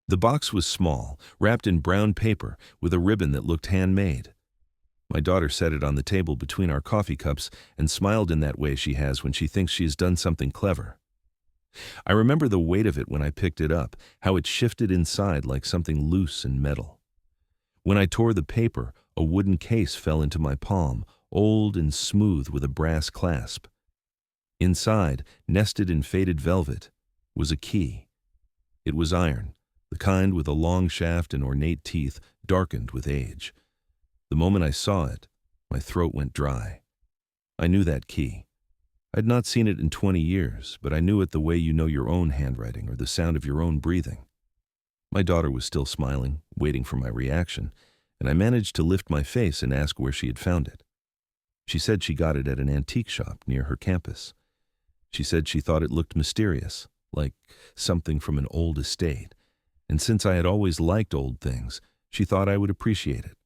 The box was small, wrapped in brown paper with a ribbon that looked handmade. My daughter set it on the table between our coffee cups and smiled in that way she has when she thinks she has done something clever. I remember the weight of it when I picked it up, how it shifted inside like something loose and metal. When I tore the paper, a wooden case fell into my palm, old and smooth with a brass clasp. Inside, nested in faded velvet, was a key. It was iron, the kind with a long shaft and ornate teeth, darkened with age. The moment I saw it, my throat went dry. I knew that key. I'd not seen it in 20 years, but I knew it the way you know your own handwriting or the sound of your own breathing. My daughter was still smiling, waiting for my reaction, and I managed to lift my face and ask where she had found it. She said she got it at an antique shop near her campus. She said she thought it looked mysterious, like something from an old estate, and since I had always liked old things, she thought I would appreciate it.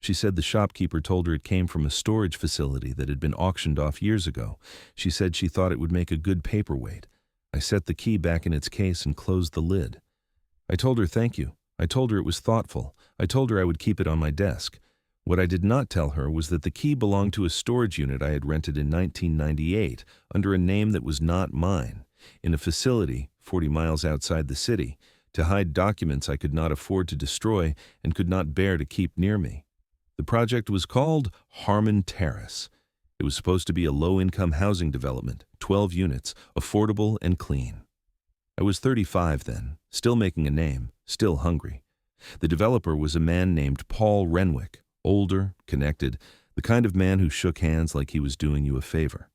She said the shopkeeper told her it came from a storage facility that had been auctioned off years ago. She said she thought it would make a good paperweight. I set the key back in its case and closed the lid. I told her thank you. I told her it was thoughtful. I told her I would keep it on my desk. What I did not tell her was that the key belonged to a storage unit I had rented in 1998 under a name that was not mine, in a facility 40 miles outside the city, to hide documents I could not afford to destroy and could not bear to keep near me. The project was called Harmon Terrace. It was supposed to be a low-income housing development, 12 units, affordable and clean. I was 35 then, still making a name, still hungry. The developer was a man named Paul Renwick, older, connected, the kind of man who shook hands like he was doing you a favor.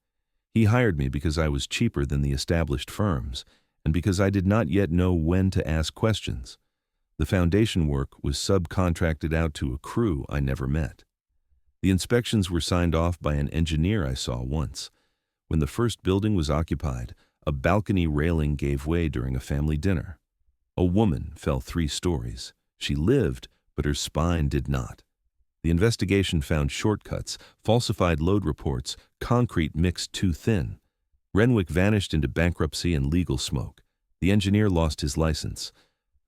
He hired me because I was cheaper than the established firms, and because I did not yet know when to ask questions. The foundation work was subcontracted out to a crew I never met. The inspections were signed off by an engineer I saw once. When the first building was occupied, a balcony railing gave way during a family dinner. A woman fell 3 stories. She lived, but her spine did not. The investigation found shortcuts, falsified load reports, concrete mixed too thin. Renwick vanished into bankruptcy and legal smoke. The engineer lost his license.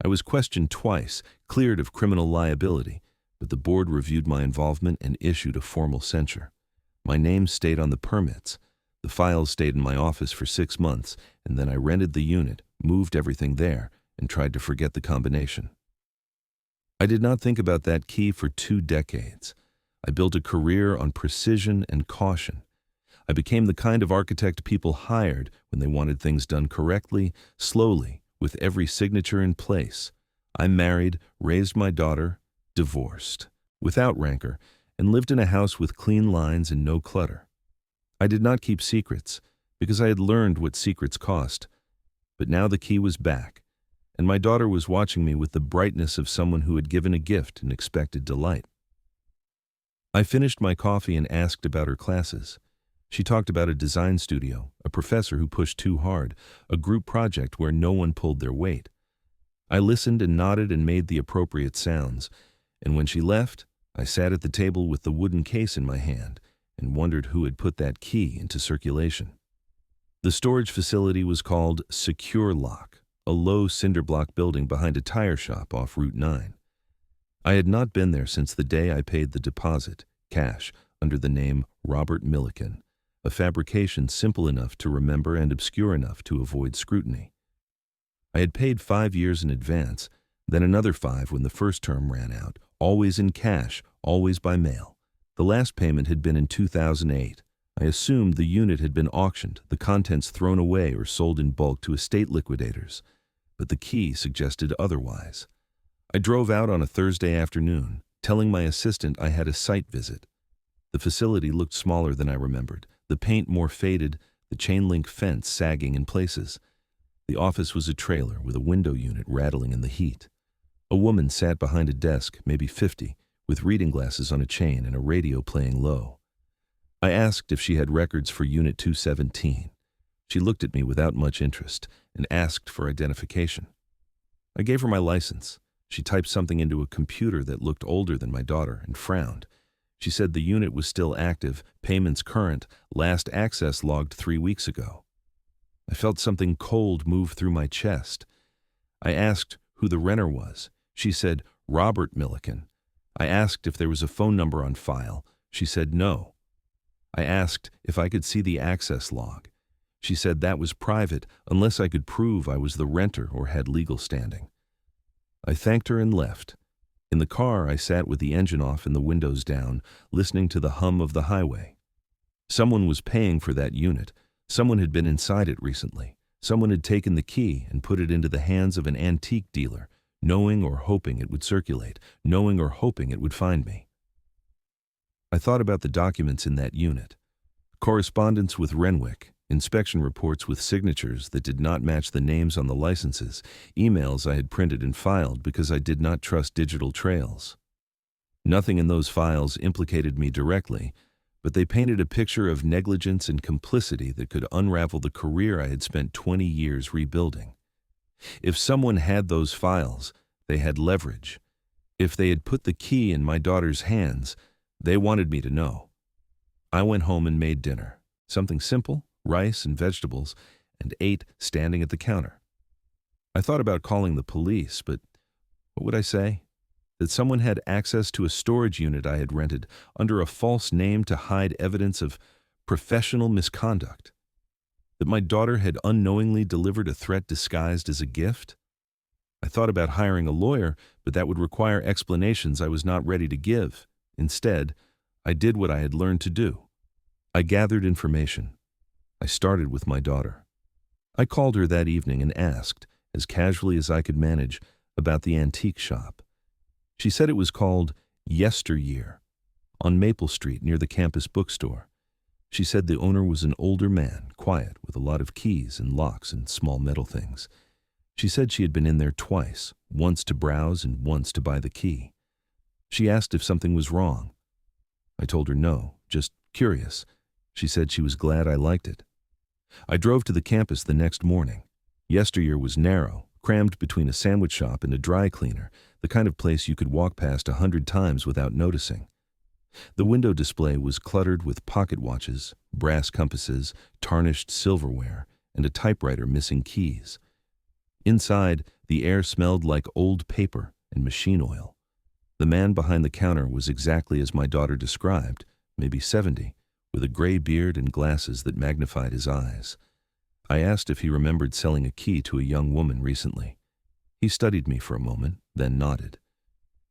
I was questioned twice, cleared of criminal liability, but the board reviewed my involvement and issued a formal censure. My name stayed on the permits. The files stayed in my office for 6 months, and then I rented the unit, moved everything there, and tried to forget the combination. I did not think about that key for 2 decades. I built a career on precision and caution. I became the kind of architect people hired when they wanted things done correctly, slowly, with every signature in place. I married, raised my daughter, divorced, without rancor, and lived in a house with clean lines and no clutter. I did not keep secrets, because I had learned what secrets cost. But now the key was back, and my daughter was watching me with the brightness of someone who had given a gift and expected delight. I finished my coffee and asked about her classes. She talked about a design studio, a professor who pushed too hard, a group project where no one pulled their weight. I listened and nodded and made the appropriate sounds, and when she left, I sat at the table with the wooden case in my hand and wondered who had put that key into circulation. The storage facility was called Secure Lock, a low cinder block building behind a tire shop off Route 9. I had not been there since the day I paid the deposit, cash, under the name Robert Milliken, a fabrication simple enough to remember and obscure enough to avoid scrutiny. I had paid 5 years in advance, then another 5 when the first term ran out, always in cash, always by mail. The last payment had been in 2008. I assumed the unit had been auctioned, the contents thrown away or sold in bulk to estate liquidators, but the key suggested otherwise. I drove out on a Thursday afternoon, telling my assistant I had a site visit. The facility looked smaller than I remembered, the paint more faded, the chain-link fence sagging in places. The office was a trailer with a window unit rattling in the heat. A woman sat behind a desk, maybe 50, with reading glasses on a chain and a radio playing low. I asked if she had records for Unit 217. She looked at me without much interest and asked for identification. I gave her my license. She typed something into a computer that looked older than my daughter and frowned. She said the unit was still active, payments current, last access logged 3 weeks ago. I felt something cold move through my chest. I asked who the renter was. She said, Robert Milliken. I asked if there was a phone number on file. She said no. I asked if I could see the access log. She said that was private unless I could prove I was the renter or had legal standing. I thanked her and left. In the car, I sat with the engine off and the windows down, listening to the hum of the highway. Someone was paying for that unit. Someone had been inside it recently. Someone had taken the key and put it into the hands of an antique dealer, knowing or hoping it would circulate, knowing or hoping it would find me. I thought about the documents in that unit. Correspondence with Renwick, inspection reports with signatures that did not match the names on the licenses, emails I had printed and filed because I did not trust digital trails. Nothing in those files implicated me directly, but they painted a picture of negligence and complicity that could unravel the career I had spent 20 years rebuilding. If someone had those files, they had leverage. If they had put the key in my daughter's hands, they wanted me to know. I went home and made dinner, something simple, rice and vegetables, and ate standing at the counter. I thought about calling the police, but what would I say? That someone had access to a storage unit I had rented under a false name to hide evidence of professional misconduct? That my daughter had unknowingly delivered a threat disguised as a gift? I thought about hiring a lawyer, but that would require explanations I was not ready to give. Instead, I did what I had learned to do. I gathered information. I started with my daughter. I called her that evening and asked, as casually as I could manage, about the antique shop. She said it was called Yesteryear, on Maple Street near the campus bookstore. She said the owner was an older man, quiet, with a lot of keys and locks and small metal things. She said she had been in there twice, once to browse and once to buy the key. She asked if something was wrong. I told her no, just curious. She said she was glad I liked it. I drove to the campus the next morning. Yesteryear was narrow, crammed between a sandwich shop and a dry cleaner, the kind of place you could walk past 100 times without noticing. The window display was cluttered with pocket watches, brass compasses, tarnished silverware, and a typewriter missing keys. Inside, the air smelled like old paper and machine oil. The man behind the counter was exactly as my daughter described, maybe 70, with a gray beard and glasses that magnified his eyes. I asked if he remembered selling a key to a young woman recently. He studied me for a moment, then nodded.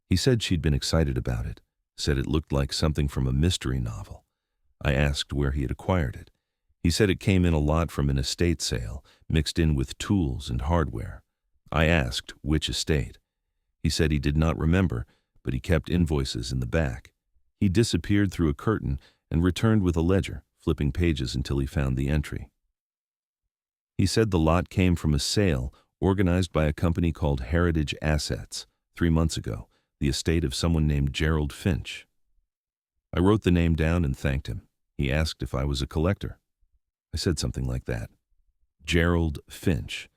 He said she'd been excited about it, said it looked like something from a mystery novel. I asked where he had acquired it. He said it came in a lot from an estate sale, mixed in with tools and hardware. I asked which estate. He said he did not remember, but he kept invoices in the back. He disappeared through a curtain and returned with a ledger, flipping pages until he found the entry. He said the lot came from a sale organized by a company called Heritage Assets, 3 months ago, the estate of someone named Gerald Finch. I wrote the name down and thanked him. He asked if I was a collector. I said something like that. Gerald Finch.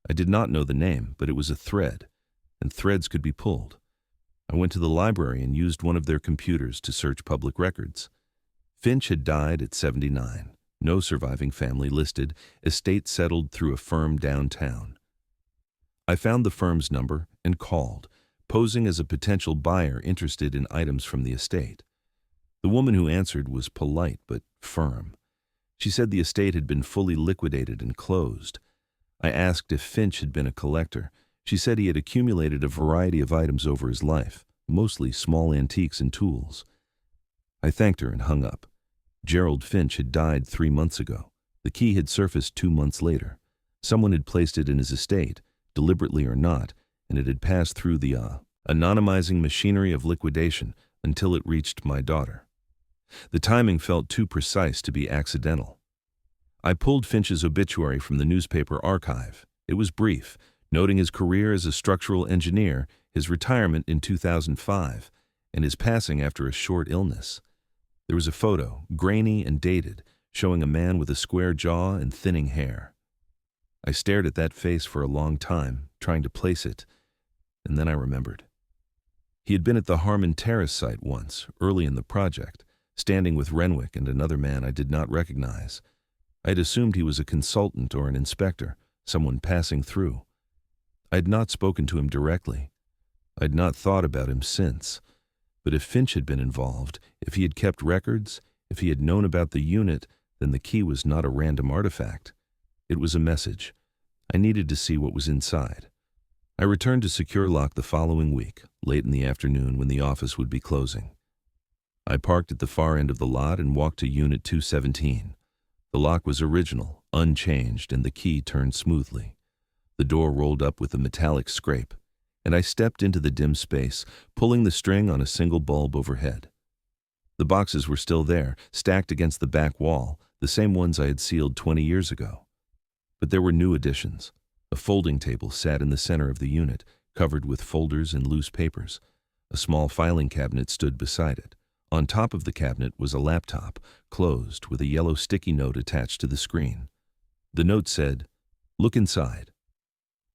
I did not know the name, but it was a thread, and threads could be pulled. I went to the library and used one of their computers to search public records. Finch had died at 79. No surviving family listed, estate settled through a firm downtown. I found the firm's number and called, posing as a potential buyer interested in items from the estate. The woman who answered was polite but firm. She said the estate had been fully liquidated and closed. I asked if Finch had been a collector. She said he had accumulated a variety of items over his life, mostly small antiques and tools. I thanked her and hung up. Gerald Finch had died 3 months ago. The key had surfaced 2 months later. Someone had placed it in his estate, deliberately or not, and it had passed through the anonymizing machinery of liquidation until it reached my daughter. The timing felt too precise to be accidental. I pulled Finch's obituary from the newspaper archive. It was brief, noting his career as a structural engineer, his retirement in 2005, and his passing after a short illness. There was a photo, grainy and dated, showing a man with a square jaw and thinning hair. I stared at that face for a long time, trying to place it, and then I remembered. He had been at the Harmon Terrace site once, early in the project, standing with Renwick and another man I did not recognize. I had assumed he was a consultant or an inspector, someone passing through. I had not spoken to him directly. I had not thought about him since. But if Finch had been involved, if he had kept records, if he had known about the unit, then the key was not a random artifact. It was a message. I needed to see what was inside. I returned to Secure Lock the following week, late in the afternoon when the office would be closing. I parked at the far end of the lot and walked to Unit 217. The lock was original, unchanged, and the key turned smoothly. The door rolled up with a metallic scrape, and I stepped into the dim space, pulling the string on a single bulb overhead. The boxes were still there, stacked against the back wall, the same ones I had sealed 20 years ago. But there were new additions. A folding table sat in the center of the unit, covered with folders and loose papers. A small filing cabinet stood beside it. On top of the cabinet was a laptop, closed, with a yellow sticky note attached to the screen. The note said, "Look inside."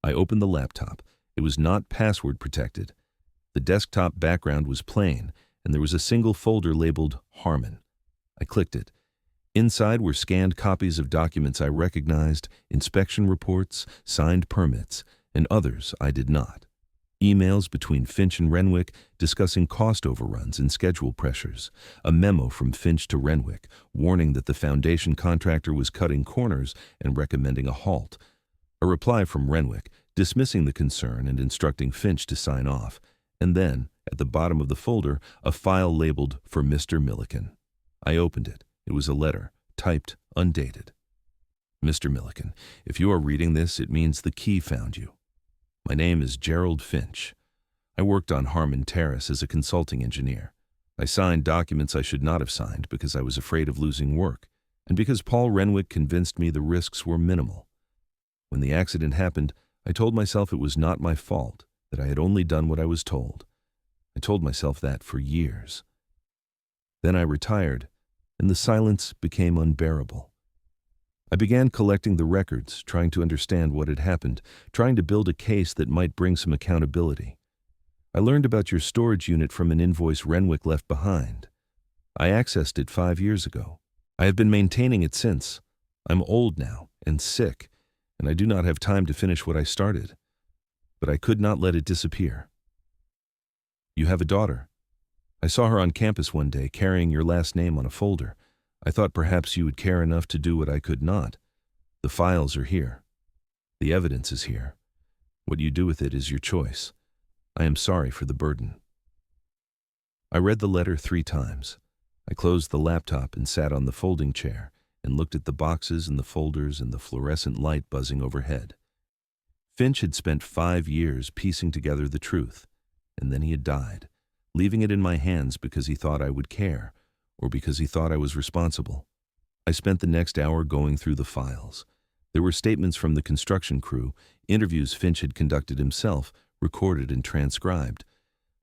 I opened the laptop. It was not password protected. The desktop background was plain, and there was a single folder labeled Harmon. I clicked it. Inside were scanned copies of documents I recognized, inspection reports, signed permits, and others I did not. Emails between Finch and Renwick discussing cost overruns and schedule pressures. A memo from Finch to Renwick warning that the foundation contractor was cutting corners and recommending a halt. A reply from Renwick dismissing the concern and instructing Finch to sign off. And then, at the bottom of the folder, a file labeled for Mr. Milliken. I opened it. It was a letter, typed, undated. "Mr. Milliken, if you are reading this, it means the key found you. My name is Gerald Finch. I worked on Harmon Terrace as a consulting engineer. I signed documents I should not have signed because I was afraid of losing work, and because Paul Renwick convinced me the risks were minimal. When the accident happened, I told myself it was not my fault, that I had only done what I was told. I told myself that for years. Then I retired, and the silence became unbearable. I began collecting the records, trying to understand what had happened, trying to build a case that might bring some accountability. I learned about your storage unit from an invoice Renwick left behind. I accessed it 5 years ago. I have been maintaining it since. I'm old now and sick, and I do not have time to finish what I started. But I could not let it disappear. You have a daughter. I saw her on campus one day carrying your last name on a folder. I thought perhaps you would care enough to do what I could not. The files are here. The evidence is here. What you do with it is your choice. I am sorry for the burden." I read the letter 3 times. I closed the laptop and sat on the folding chair and looked at the boxes and the folders and the fluorescent light buzzing overhead. Finch had spent 5 years piecing together the truth, and then he had died, leaving it in my hands because he thought I would care, or because he thought I was responsible. I spent the next hour going through the files. There were statements from the construction crew, interviews Finch had conducted himself, recorded and transcribed.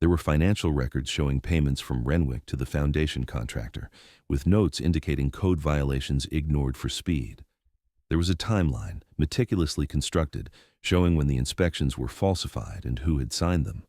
There were financial records showing payments from Renwick to the foundation contractor, with notes indicating code violations ignored for speed. There was a timeline, meticulously constructed, showing when the inspections were falsified and who had signed them.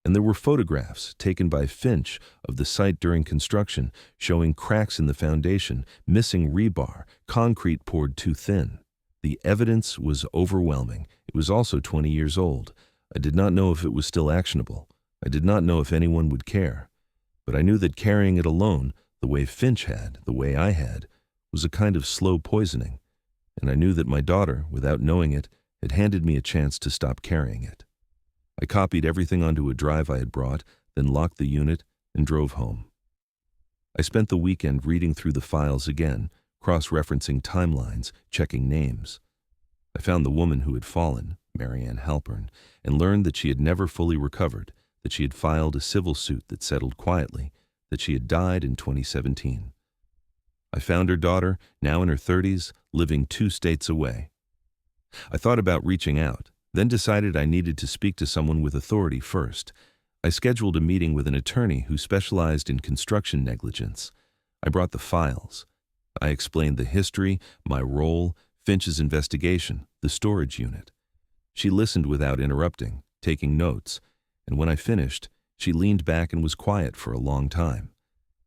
And there were photographs taken by Finch of the site during construction, showing cracks in the foundation, missing rebar, concrete poured too thin. The evidence was overwhelming. It was also 20 years old. I did not know if it was still actionable. I did not know if anyone would care. But I knew that carrying it alone, the way Finch had, the way I had, was a kind of slow poisoning. And I knew that my daughter, without knowing it, had handed me a chance to stop carrying it. I copied everything onto a drive I had brought, then locked the unit and drove home. I spent the weekend reading through the files again, cross-referencing timelines, checking names. I found the woman who had fallen, Marianne Halpern, and learned that she had never fully recovered, that she had filed a civil suit that settled quietly, that she had died in 2017. I found her daughter, now in her 30s, living 2 states away. I thought about reaching out, then decided I needed to speak to someone with authority first. I scheduled a meeting with an attorney who specialized in construction negligence. I brought the files. I explained the history, my role, Finch's investigation, the storage unit. She listened without interrupting, taking notes, and when I finished, she leaned back and was quiet for a long time.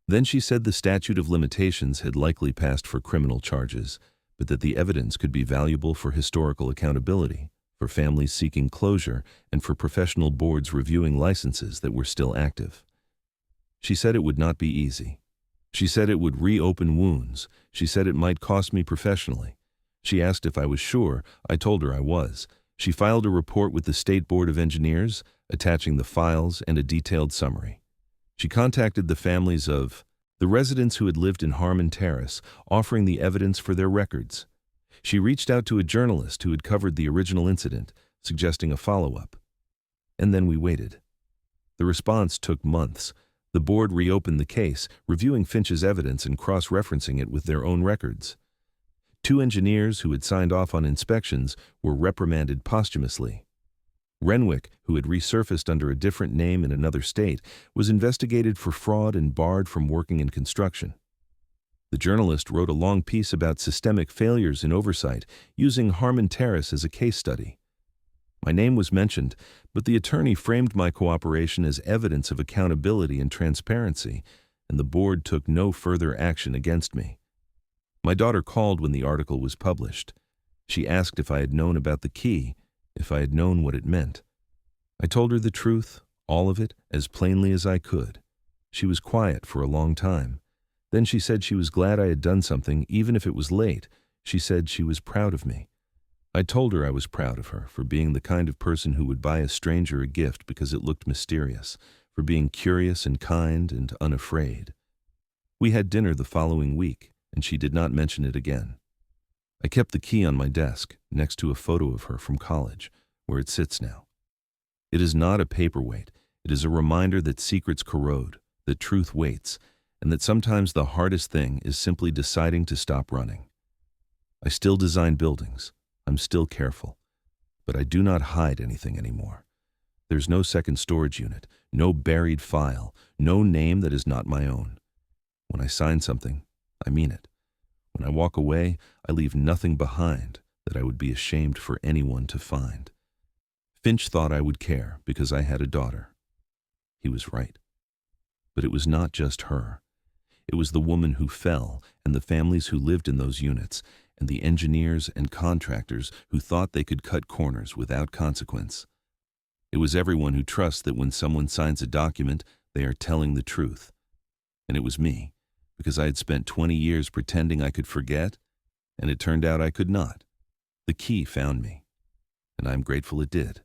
Then she said the statute of limitations had likely passed for criminal charges, but that the evidence could be valuable for historical accountability, for families seeking closure, and for professional boards reviewing licenses that were still active. She said it would not be easy. She said it would reopen wounds. She said it might cost me professionally. She asked if I was sure. I told her I was. She filed a report with the State Board of Engineers, attaching the files and a detailed summary. She contacted the families of the residents who had lived in Harmon Terrace, offering the evidence for their records. She reached out to a journalist who had covered the original incident, suggesting a follow-up. And then we waited. The response took months. The board reopened the case, reviewing Finch's evidence and cross-referencing it with their own records. 2 engineers who had signed off on inspections were reprimanded posthumously. Renwick, who had resurfaced under a different name in another state, was investigated for fraud and barred from working in construction. The journalist wrote a long piece about systemic failures in oversight, using Harmon Terrace as a case study. My name was mentioned, but the attorney framed my cooperation as evidence of accountability and transparency, and the board took no further action against me. My daughter called when the article was published. She asked if I had known about the key, if I had known what it meant. I told her the truth, all of it, as plainly as I could. She was quiet for a long time. Then she said she was glad I had done something, even if it was late. She said she was proud of me. I told her I was proud of her for being the kind of person who would buy a stranger a gift because it looked mysterious, for being curious and kind and unafraid. We had dinner the following week, and she did not mention it again. I kept the key on my desk, next to a photo of her from college, where it sits now. It is not a paperweight. It is a reminder that secrets corrode, that truth waits, and that sometimes the hardest thing is simply deciding to stop running. I still design buildings. I'm still careful. But I do not hide anything anymore. There's no second storage unit, no buried file, no name that is not my own. When I sign something, I mean it. When I walk away, I leave nothing behind that I would be ashamed for anyone to find. Finch thought I would care because I had a daughter. He was right. But it was not just her. It was the woman who fell, and the families who lived in those units, and the engineers and contractors who thought they could cut corners without consequence. It was everyone who trusts that when someone signs a document, they are telling the truth. And it was me, because I had spent 20 years pretending I could forget, and it turned out I could not. The key found me, and I'm grateful it did.